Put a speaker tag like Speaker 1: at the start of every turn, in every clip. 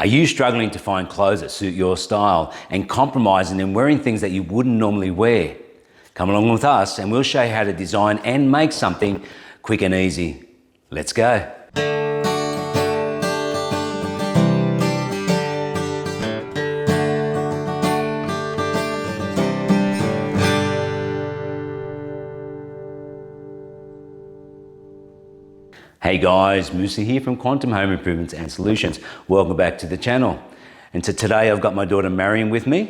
Speaker 1: Are you struggling to find clothes that suit your style and compromising and wearing things that you wouldn't normally wear? Come along with us and we'll show you how to design and make something quick and easy. Let's go. Hey guys, Musa here from Quantum Home Improvements and Solutions. Welcome back to the channel. And so today I've got my daughter Marion with me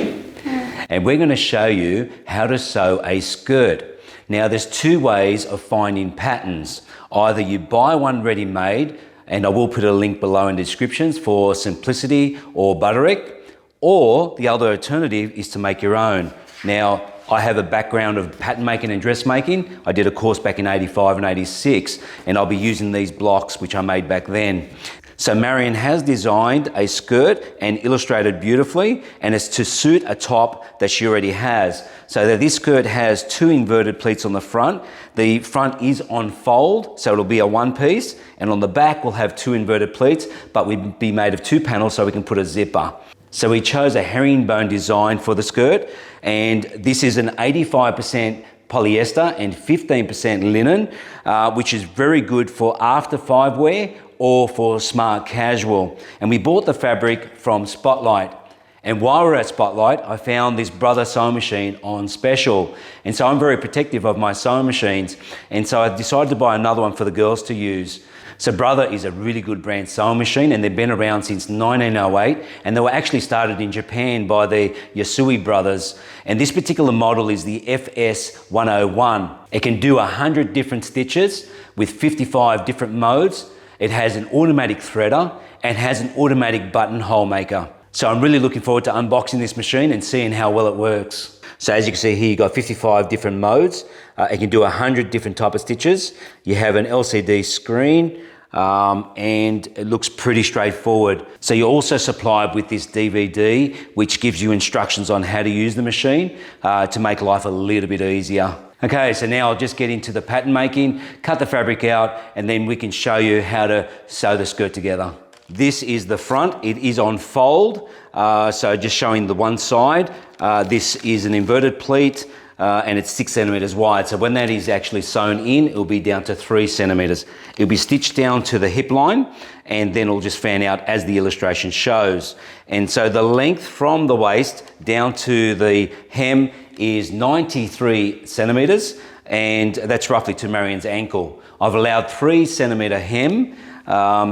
Speaker 1: and we're going to show you how to sew a skirt. Now there's two ways of finding patterns. Either you buy one ready-made, and I will put a link below in the descriptions for Simplicity or Butterick, or the other alternative is to make your own. Now, I have a background of pattern making and dressmaking. I did a course back in 85 and 86, and I'll be using these blocks which I made back then. So Marion has designed a skirt and illustrated beautifully, and it's to suit a top that she already has. So that this skirt has two inverted pleats on the front. The front is on fold, so it'll be a one piece, and on the back we'll have two inverted pleats, but we'll be made of two panels so we can put a zipper. So we chose a herringbone design for the skirt, and this is an 85% polyester and 15% linen, which is very good for after five wear or for smart casual. And we bought the fabric from Spotlight. And while we're at Spotlight, I found this Brother sewing machine on special. And so I'm very protective of my sewing machines. And so I decided to buy another one for the girls to use. So Brother is a really good brand sewing machine, and they've been around since 1908, and they were actually started in Japan by the Yasui brothers. And this particular model is the FS101. It can do 100 different stitches with 55 different modes. It has an automatic threader and has an automatic buttonhole maker. So I'm really looking forward to unboxing this machine and seeing how well it works. So as you can see here, you've got 55 different modes. It can do 100 different type of stitches. You have an LCD screen, and it looks pretty straightforward. So you're also supplied with this DVD, which gives you instructions on how to use the machine to make life a little bit easier. Okay, so now I'll just get into the pattern making, cut the fabric out, and then we can show you how to sew the skirt together. This is the front. It is on fold, so just showing the one side. This is an inverted pleat, and it's 6 centimeters wide. So when that is actually sewn in, it'll be down to 3 centimeters. It'll be stitched down to the hip line, and then it'll just fan out as the illustration shows. And so the length from the waist down to the hem is 93 centimeters, and that's roughly to Marion's ankle. I've allowed 3 centimeter hem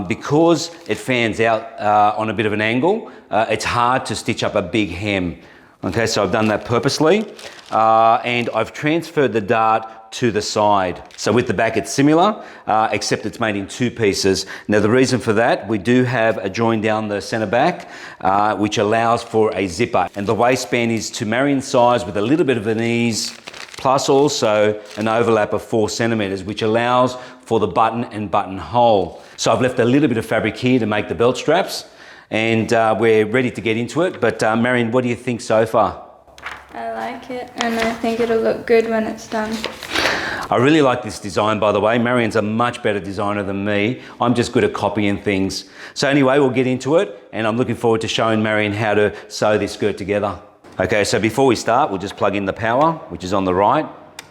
Speaker 1: because it fans out on a bit of an angle. It's hard to stitch up a big hem. Okay, so I've done that purposely, and I've transferred the dart to the side. So with the back it's similar, except it's made in two pieces. Now the reason for that, we do have a join down the center back, which allows for a zipper. And the waistband is to Marion's size with a little bit of an ease, plus also an overlap of 4 centimeters, which allows for the button and buttonhole. So I've left a little bit of fabric here to make the belt straps, and we're ready to get into it. But Marion, what do you think so far?
Speaker 2: I like it, and I think it'll look good when it's done.
Speaker 1: I really like this design, by the way. Marion's a much better designer than me. I'm just good at copying things. So anyway, we'll get into it, and I'm looking forward to showing Marion how to sew this skirt together. Okay, so before we start, we'll just plug in the power, which is on the right,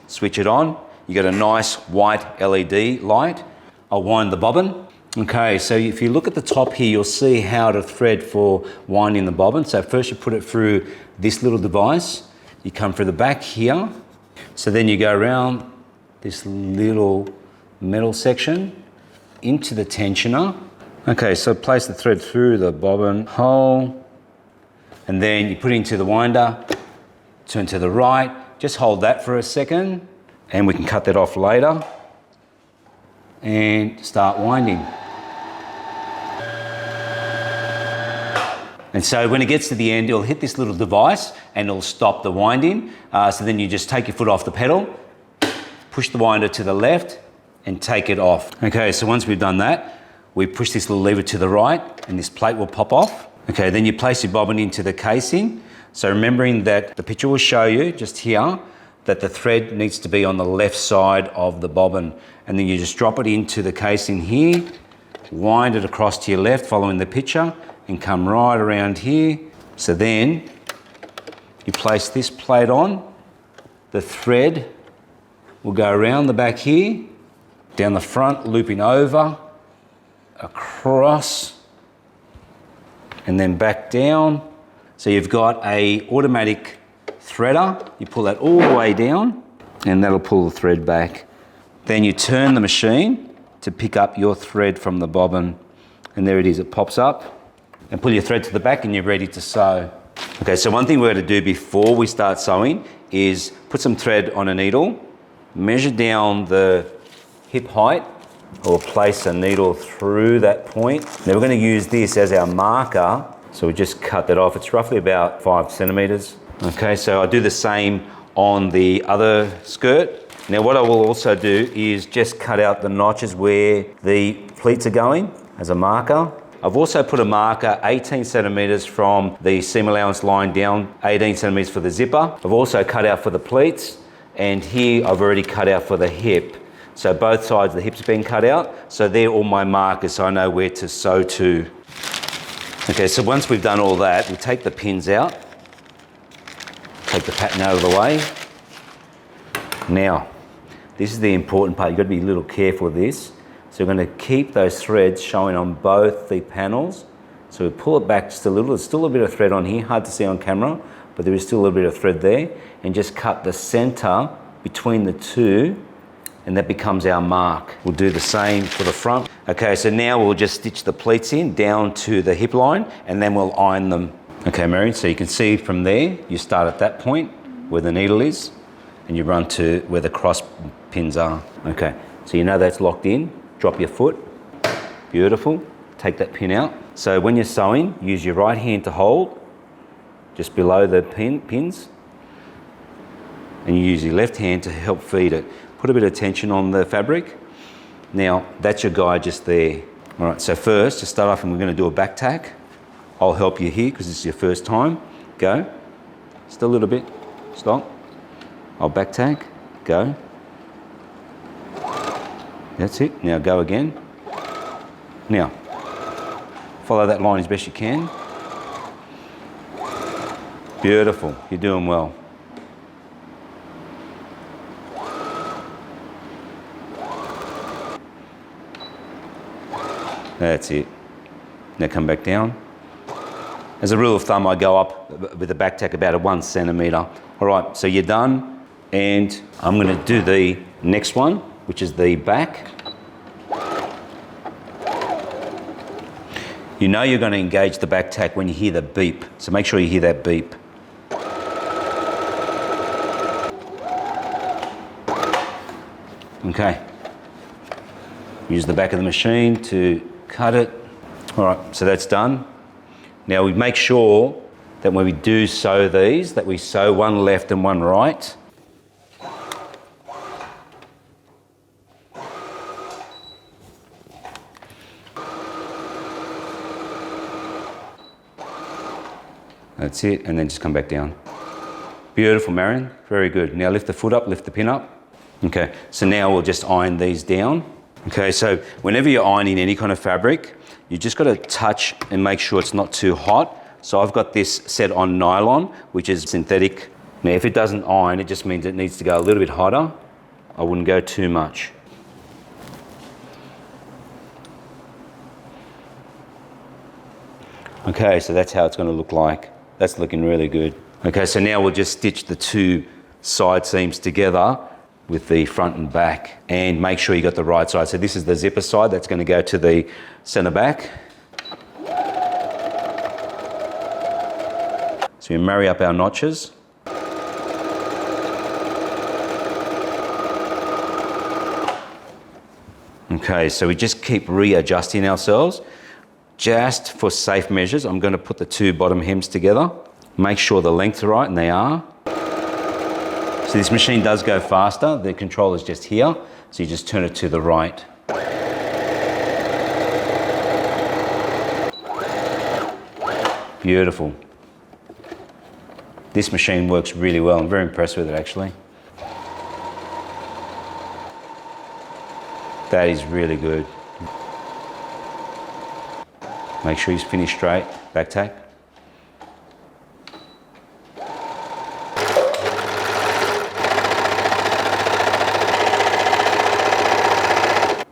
Speaker 1: switch it on. You get a nice white LED light. I'll wind the bobbin. Okay, so if you look at the top here, you'll see how to thread for winding the bobbin. So first you put it through this little device. You come through the back here. So then you go around this little metal section into the tensioner. Okay, so place the thread through the bobbin hole, and then you put it into the winder, turn to the right, just hold that for a second, and we can cut that off later, and start winding. And so when it gets to the end, it'll hit this little device and it'll stop the winding. So then you just take your foot off the pedal, push the winder to the left and take it off. Okay, so once we've done that, we push this little lever to the right and this plate will pop off. Okay, then you place your bobbin into the casing. So remembering that the picture will show you just here that the thread needs to be on the left side of the bobbin. And then you just drop it into the casing here, wind it across to your left following the picture, and come right around here. So then you place this plate on, the thread will go around the back here, down the front, looping over, across, and then back down. So you've got a automatic threader. You pull that all the way down and that'll pull the thread back. Then you turn the machine to pick up your thread from the bobbin, and there it is, it pops up, and pull your thread to the back and you're ready to sew. Okay, so one thing we're going to do before we start sewing is put some thread on a needle, measure down the hip height, or place a needle through that point. Now we're going to use this as our marker, so we just cut that off. It's roughly about 5 centimeters. Okay, so I'll do the same on the other skirt. Now what I will also do is just cut out the notches where the pleats are going as a marker. I've also put a marker 18 centimeters from the seam allowance line down, 18 centimeters for the zipper. I've also cut out for the pleats, and here I've already cut out for the hip. So both sides of the hips have been cut out, so they're all my markers, so I know where to sew to. Okay, so once we've done all that, we take the pins out, take the pattern out of the way. Now, this is the important part. You've got to be a little careful with this. So we're going to keep those threads showing on both the panels. So we pull it back just a little. There's still a bit of thread on here, hard to see on camera, but there is still a little bit of thread there. And just cut the center between the two, and that becomes our mark. We'll do the same for the front. Okay, so now we'll just stitch the pleats in down to the hip line, and then we'll iron them. Okay, Marion, so you can see from there, you start at that point where the needle is, and you run to where the cross pins are. Okay, so you know that's locked in. Drop your foot, beautiful. Take that pin out. So when you're sewing, use your right hand to hold just below the pins, and you use your left hand to help feed it. Put a bit of tension on the fabric. Now, that's your guide just there. All right, so first, to start off, and we're gonna do a back tack. I'll help you here because this is your first time. Go, just a little bit, stop. I'll back tack, go. That's it, now go again. Now, follow that line as best you can. Beautiful, you're doing well. That's it. Now come back down. As a rule of thumb, I go up with the back tack about 1 centimeter. All right, so you're done, and I'm gonna do the next one, which is the back. You know you're going to engage the back tack when you hear the beep, so make sure you hear that beep. Okay. Use the back of the machine to cut it. All right, so that's done. Now we make sure that when we do sew these, that we sew one left and one right. That's it, and then just come back down. Beautiful, Marion, very good. Now lift the foot up, lift the pin up. Okay, so now we'll just iron these down. Okay, so whenever you're ironing any kind of fabric, you just got to touch and make sure it's not too hot. So I've got this set on nylon, which is synthetic. Now if it doesn't iron, it just means it needs to go a little bit hotter. I wouldn't go too much. Okay, so that's how it's going to look like. That's looking really good. Okay, so now we'll just stitch the two side seams together with the front and back, and make sure you got the right side. So this is the zipper side, that's going to go to the center back. So we marry up our notches. Okay, so we just keep readjusting ourselves. Just for safe measures, I'm going to put the two bottom hems together. Make sure the lengths are right, and they are. So this machine does go faster. The controller's just here, so you just turn it to the right. Beautiful. This machine works really well. I'm very impressed with it, actually. That is really good. Make sure you finish straight, back tack.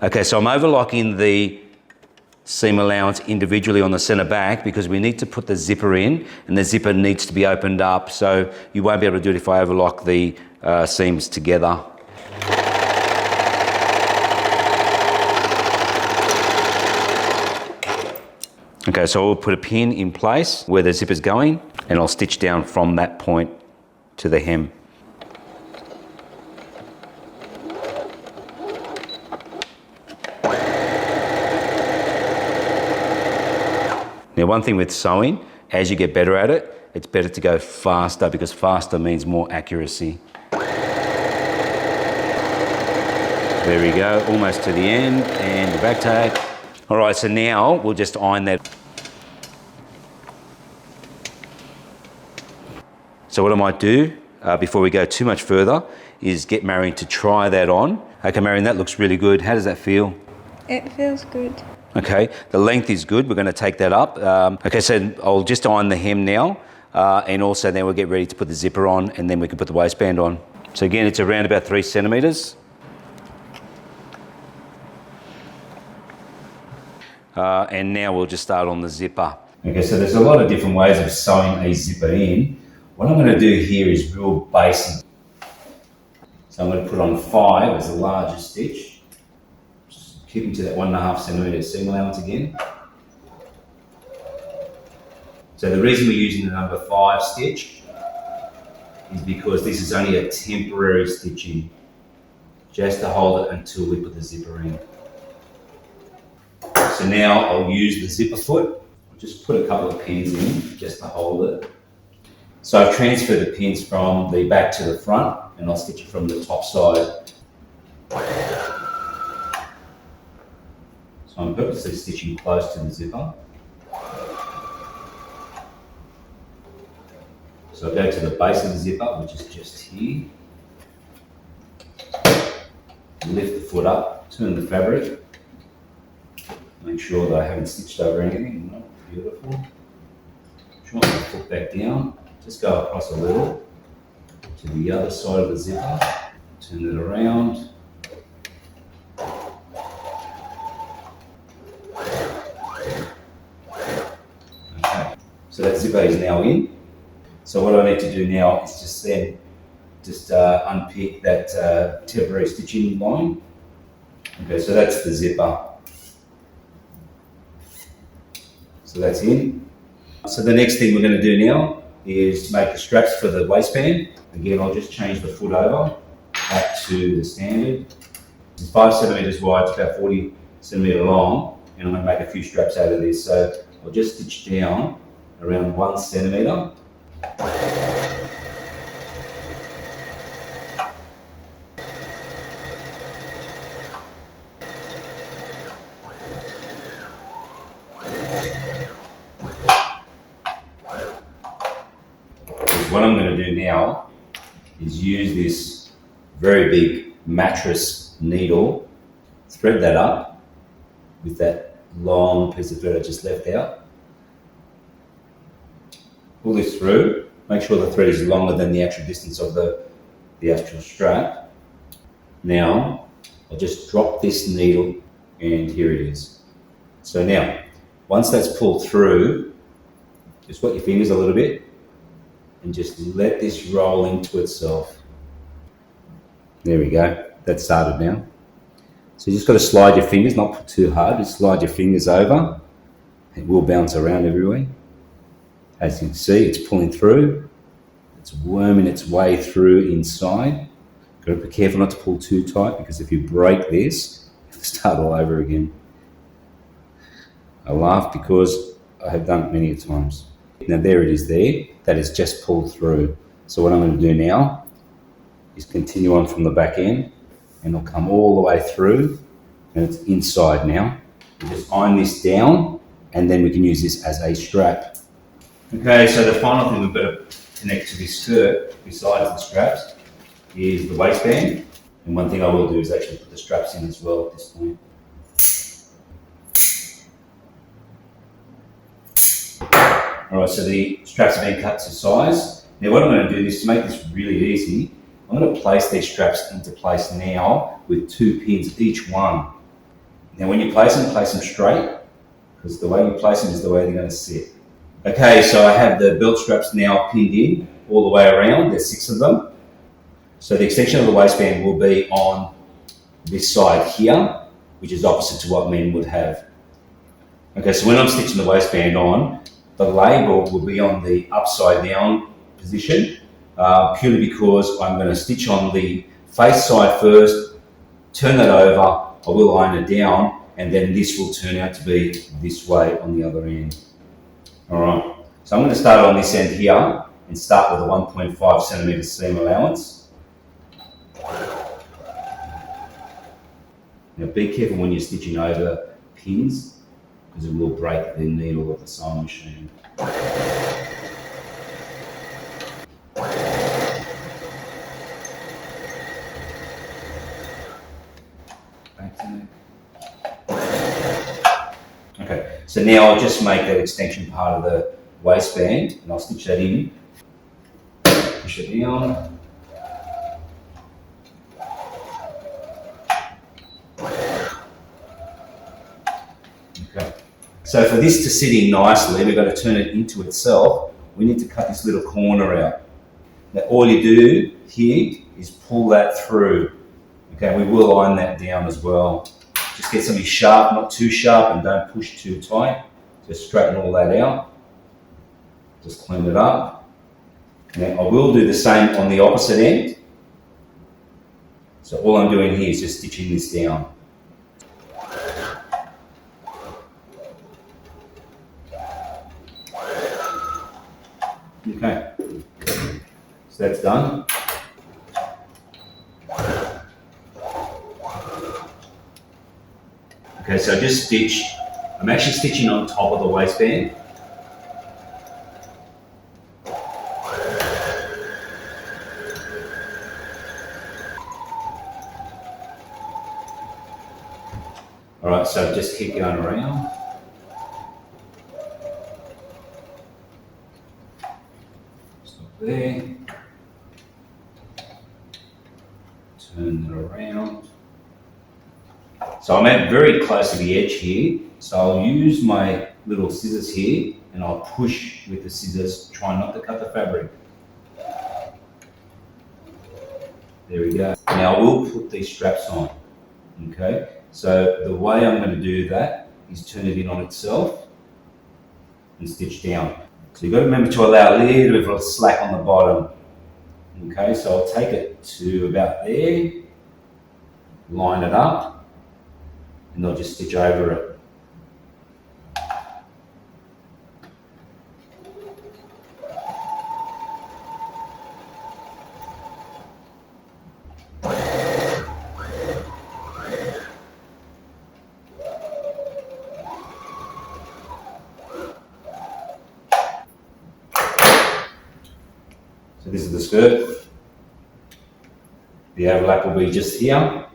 Speaker 1: Okay, so I'm overlocking the seam allowance individually on the center back because we need to put the zipper in, and the zipper needs to be opened up, so you won't be able to do it if I overlock the seams together. Okay, so I'll put a pin in place where the zipper's going, and I'll stitch down from that point to the hem. Now, one thing with sewing, as you get better at it, it's better to go faster because faster means more accuracy. There we go, almost to the end, and the back tack. All right, so now we'll just iron that. So what I might do, before we go too much further, is get Marion to try that on. Okay, Marion, that looks really good. How does that feel?
Speaker 2: It feels good.
Speaker 1: Okay, the length is good. We're going to take that up. Okay, so I'll just iron the hem now, and also then we'll get ready to put the zipper on, and then we can put the waistband on. So again, it's around about 3 centimeters. And now we'll just start on the zipper. Okay, so there's a lot of different ways of sewing a zipper in. What I'm going to do here is real basic. So I'm going to put on 5 as the largest stitch. Keeping to that 1.5 centimeter seam allowance again. So the reason we're using the number 5 stitch is because this is only a temporary stitching, just to hold it until we put the zipper in. So now I'll use the zipper foot. I'll just put a couple of pins in just to hold it. So I've transferred the pins from the back to the front, and I'll stitch it from the top side. So I'm purposely stitching close to the zipper. So I go to the base of the zipper, which is just here. Lift the foot up, turn the fabric. Make sure that I haven't stitched over anything. No, beautiful. Drop my foot back down. Just go across a little to the other side of the zipper. Turn it around. So that zipper is now in. So what I need to do now is just unpick that temporary stitching line. Okay, so that's the zipper. So that's in. So the next thing we're going to do now is make the straps for the waistband. Again, I'll just change the foot over back to the standard. It's 5 centimeters wide, it's about 40 centimeter long, and I'm going to make a few straps out of this. So I'll just stitch down around 1 centimeter. What I'm going to do now is use this very big mattress needle, thread that up with that long piece of thread I just left out. Pull this through, make sure the thread is longer than the actual distance of the actual strap. Now, I'll just drop this needle, and here it is. So now, once that's pulled through, just wet your fingers a little bit, and just let this roll into itself. There we go, that's started now. So you just got to slide your fingers, not put too hard, just slide your fingers over. It will bounce around everywhere. As you can see, it's pulling through. It's worming its way through inside. Got to be careful not to pull too tight, because if you break this, you have to start all over again. I laugh because I have done it many times. Now there it is there, that is just pulled through. So what I'm going to do now is continue on from the back end, and it'll come all the way through, and it's inside now. You just iron this down, and then we can use this as a strap. Okay, so the final thing we've got to connect to this skirt, besides the straps, is the waistband. And one thing I will do is actually put the straps in as well at this point. All right, so the straps have been cut to size. Now what I'm going to do is to make this really easy, I'm going to place these straps into place now with 2 pins each one. Now when you place them straight, because the way you place them is the way they're going to sit. Okay, so I have the belt straps now pinned in all the way around. There's 6 of them. So the extension of the waistband will be on this side here, which is opposite to what men would have. Okay, so when I'm stitching the waistband on, the label will be on the upside down position, purely because I'm going to stitch on the face side first, turn that over, I will iron it down, and then this will turn out to be this way on the other end. All right, so I'm going to start on this end here and start with a 1.5 centimetre seam allowance. Now be careful when you're stitching over pins, because it will break the needle of the sewing machine. Okay, so now I'll just make that extension part of the waistband, and I'll stitch that in, push it down. Okay. So for this to sit in nicely, we've got to turn it into itself. We need to cut this little corner out. Now all you do here is pull that through. Okay, we will iron that down as well. Just get something sharp, not too sharp, and don't push too tight. Just straighten all that out. Just clean it up. Now I will do the same on the opposite end. So all I'm doing here is just stitching this down. Okay, so that's done. Okay, so I just stitched, I'm actually stitching on top of the waistband. All right, so just keep going around. Stop there. Turn it around. So I'm at very close to the edge here, so I'll use my little scissors here and I'll push with the scissors, try not to cut the fabric. There we go. Now I will put these straps on, okay? So the way I'm going to do that is turn it in on itself and stitch down. So you've got to remember to allow a little bit of slack on the bottom. Okay, so I'll take it to about there, line it up, and I'll just stitch over it. So this is the skirt. The overlap will be just here.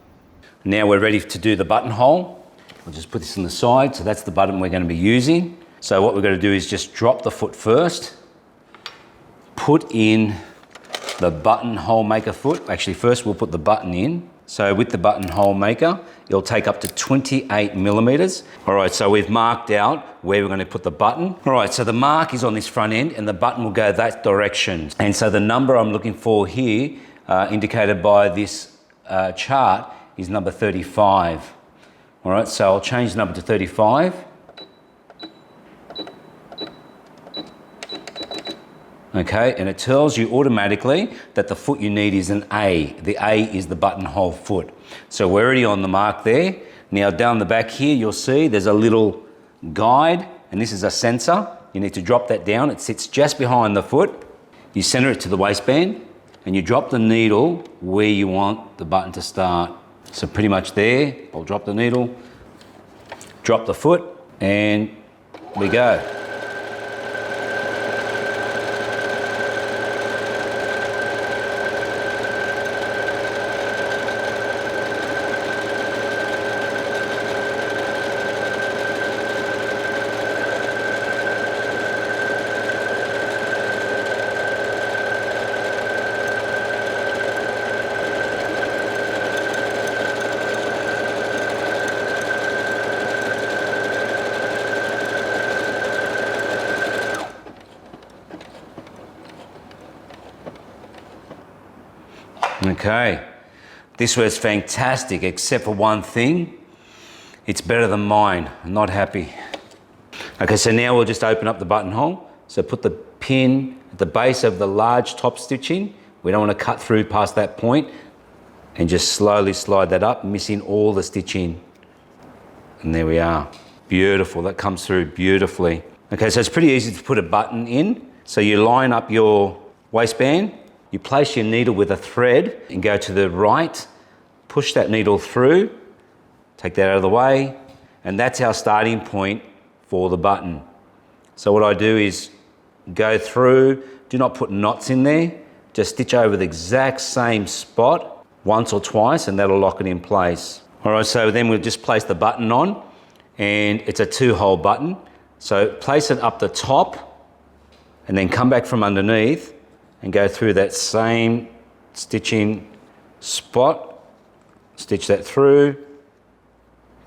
Speaker 1: Now we're ready to do the buttonhole. I'll just put this on the side. So that's the button we're going to be using. So what we're going to do is just drop the foot first, put in the buttonhole maker foot. Actually, first we'll put the button in. So with the buttonhole maker, it'll take up to 28 millimeters. All right, so we've marked out where we're going to put the button. All right, so the mark is on this front end and the button will go that direction. And so the number I'm looking for here, indicated by this chart, is number 35. All right, so I'll change the number to 35. Okay, and it tells you automatically that the foot you need is an A. The A is the buttonhole foot. So we're already on the mark there. Now down the back here, you'll see there's a little guide, and this is a sensor. You need to drop that down. It sits just behind the foot. You center it to the waistband, and you drop the needle where you want the button to start. So pretty much there, I'll drop the needle, drop the foot, and we go. Okay, this was fantastic except for one thing. It's better than mine. I'm not happy. Okay, so now we'll just open up the buttonhole. So put the pin at the base of the large top stitching. We don't want to cut through past that point, and just slowly slide that up, missing all the stitching. And there we are. Beautiful, that comes through beautifully. Okay, so it's pretty easy to put a button in. So you line up your waistband, you place your needle with a thread and go to the right, push that needle through, take that out of the way, and that's our starting point for the button. So what I do is go through, do not put knots in there, just stitch over the exact same spot once or twice, and that'll lock it in place. All right, so then we'll just place the button on, and it's a 2-hole button. So place it up the top, and then come back from underneath and go through that same stitching spot, stitch that through,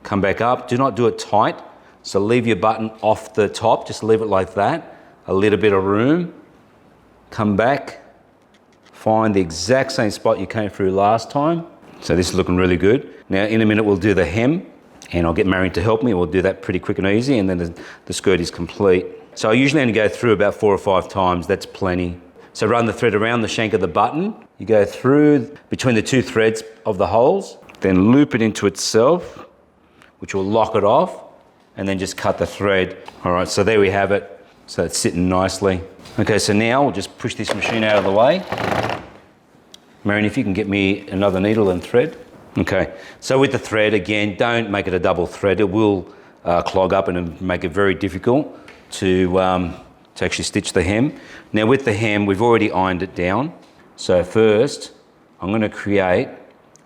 Speaker 1: come back up. Do not do it tight, so leave your button off the top, just leave it like that, a little bit of room, come back, find the exact same spot you came through last time. So this is looking really good. Now in a minute we'll do the hem, and I'll get Marion to help me. We'll do that pretty quick and easy, and then the skirt is complete. So I usually only go through about 4 or 5 times, that's plenty. So run the thread around the shank of the button, you go through between the 2 threads of the holes, then loop it into itself, which will lock it off, and then just cut the thread. All right, so there we have it. So it's sitting nicely. Okay, so now we'll just push this machine out of the way. Marion, if you can get me another needle and thread. Okay, so with the thread, again, don't make it a double thread. It will clog up and make it very difficult to actually stitch the hem. Now with the hem, we've already ironed it down. So first, I'm going to create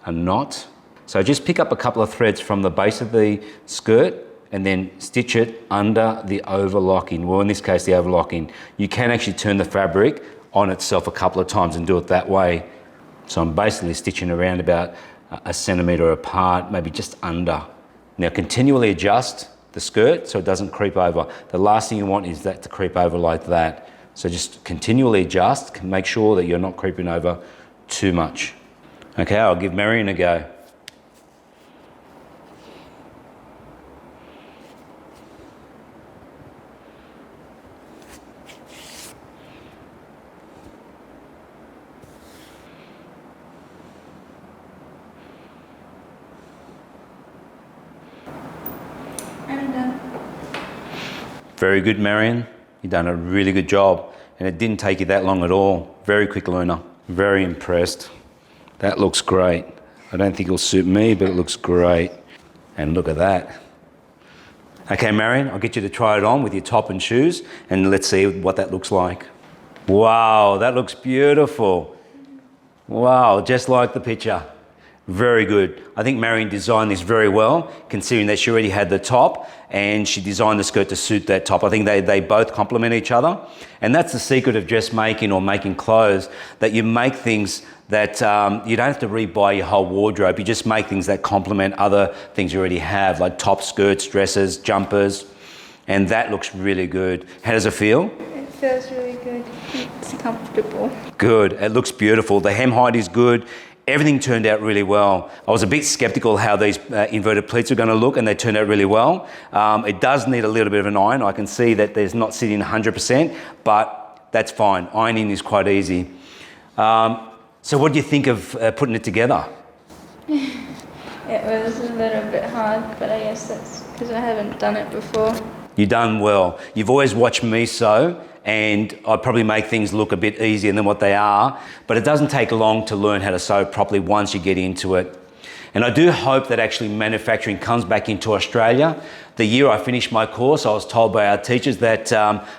Speaker 1: a knot. So just pick up a couple of threads from the base of the skirt and then stitch it under the overlocking. Well, in this case, the overlocking. You can actually turn the fabric on itself a couple of times and do it that way. So I'm basically stitching around about a centimetre apart, maybe just under. Now continually adjust the skirt so it doesn't creep over. The last thing you want is that to creep over like that. So just continually adjust, make sure that you're not creeping over too much. Okay, I'll give Marion a go.
Speaker 2: I'm done.
Speaker 1: Very good, Marion. You've done a really good job, and it didn't take you that long at all. Very quick learner. Very impressed. That looks great. I don't think it'll suit me, but it looks great. And look at that. Okay, Marion, I'll get you to try it on with your top and shoes, and let's see what that looks like. Wow, that looks beautiful. Wow, just like the picture. Very good. I think Marion designed this very well, considering that she already had the top and she designed the skirt to suit that top. I think they both complement each other. And that's the secret of dressmaking or making clothes, that you make things that you don't have to rebuy your whole wardrobe. You just make things that complement other things you already have, like tops, skirts, dresses, jumpers. And that looks really good. How does it feel?
Speaker 2: It feels really good. It's comfortable. Good.
Speaker 1: It looks beautiful. The hem height is good. Everything turned out really well. I was a bit skeptical how these inverted pleats were going to look, and they turned out really well. It does need a little bit of an iron. I can see that there's not sitting 100%, but that's fine. Ironing is quite easy. So what do you think of putting it together?
Speaker 2: It was a little bit hard, but I guess that's because I haven't done it before.
Speaker 1: You've done well. You've always watched me sew, and I probably make things look a bit easier than what they are, but it doesn't take long to learn how to sew properly once you get into it. And I do hope that actually manufacturing comes back into Australia. The year I finished my course, I was told by our teachers that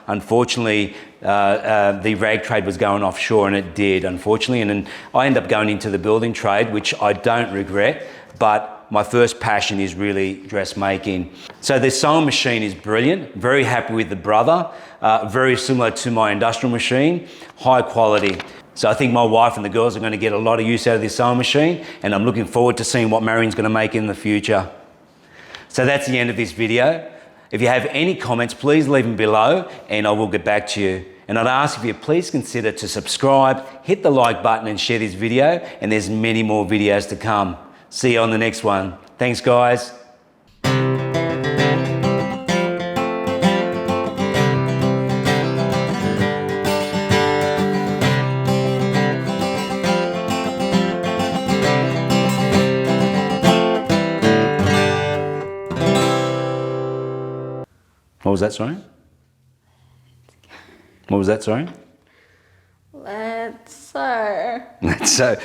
Speaker 1: unfortunately the rag trade was going offshore, and it did, unfortunately. And then I ended up going into the building trade, which I don't regret, but my first passion is really dressmaking. So the sewing machine is brilliant. Very happy with the Brother. Very similar to my industrial machine, high quality. So I think my wife and the girls are going to get a lot of use out of this sewing machine, and I'm looking forward to seeing what Marion's going to make in the future. So that's the end of this video. If you have any comments, please leave them below and I will get back to you. And I'd ask if you please consider to subscribe, hit the like button and share this video, and there's many more videos to come. See you on the next one. Thanks guys. What was that, sorry? What was that, sorry?
Speaker 2: Let's sew.
Speaker 1: Let's sew.